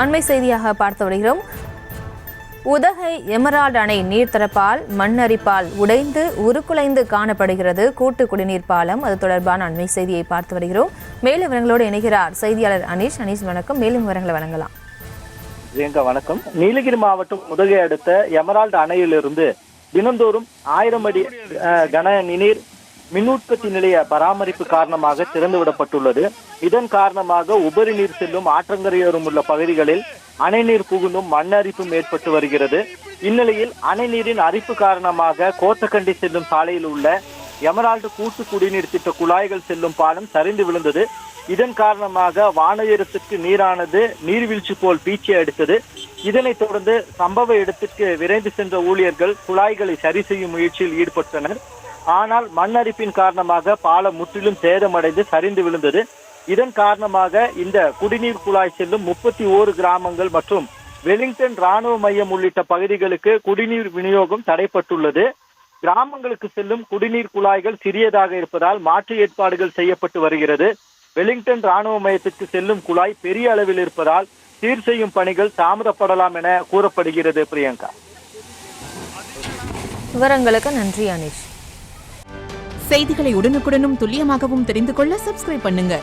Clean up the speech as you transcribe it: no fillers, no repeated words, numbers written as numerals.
அண்மை செய்தியாக பார்த்து வருகிறோம். உதகை எமரால்டு அணை நீர்த்தரப்பால் மண்ணரிப்பால் உடைந்து உருக்குலைந்து காணப்படுகிறது கூட்டு குடிநீர் பாலம். அது தொடர்பான அண்மை செய்தியை பார்த்து வருகிறோம். மேலும் விவரங்களோடு இணைகிறார் செய்தியாளர் அனீஷ். வணக்கம். மேலும் விவரங்களை வழங்கலாம். வணக்கம். நீலகிரி மாவட்டம் உதகை அடுத்த எமரால்டு அணையிலிருந்து தினந்தோறும் 1000 அடி கன நீர் மின் உற்பத்தி நிலைய பராமரிப்பு காரணமாக திறந்துவிடப்பட்டுள்ளது. இதன் காரணமாக உபரி நீர் செல்லும் ஆற்றங்கரையோரம் உள்ள பகுதிகளில் அணை நீர் புகுந்தும் மண் அரிப்பும் ஏற்பட்டு வருகிறது. இந்நிலையில் அணை நீரின் அரிப்பு காரணமாக கோத்தக்கண்டி செல்லும் சாலையில் உள்ள எமரால்டு கூட்டு குடிநீர் திட்ட குழாய்கள் செல்லும் பாலம் சரிந்து விழுந்தது. இதன் காரணமாக வானயரத்துக்கு நீரானது நீர்வீழ்ச்சி போல் பீச்சி அடித்தது. இதனைத் தொடர்ந்து சம்பவ இடத்திற்கு விரைந்து சென்ற ஊழியர்கள் குழாய்களை சரி செய்யும் முயற்சியில் ஈடுபட்டனர். ஆனால் மண் அரிப்பின் காரணமாக பாலம் முற்றிலும் சேதமடைந்து சரிந்து விழுந்தது. இதன் காரணமாக இந்த குடிநீர் குழாய் செல்லும் 31 கிராமங்கள் மற்றும் வெலிங்டன் ராணுவ மையம் உள்ளிட்ட பகுதிகளுக்கு குடிநீர் விநியோகம் தடைப்பட்டுள்ளது. கிராமங்களுக்கு செல்லும் குடிநீர் குழாய்கள் சிறியதாக இருப்பதால் மாற்று ஏற்பாடுகள் செய்யப்பட்டு வருகிறது. வெலிங்டன் ராணுவ மையத்திற்கு செல்லும் குழாய் பெரிய அளவில் இருப்பதால் சீர் செய்யும் பணிகள் தாமதப்படலாம் என கூறப்படுகிறது. பிரியங்கா, விவரங்களுக்கு நன்றி அனீஷ். செய்திகளை உடனுக்குடனும் துல்லியமாகவும் தெரிந்து கொள்ள சப்ஸ்கிரைப் பண்ணுங்க.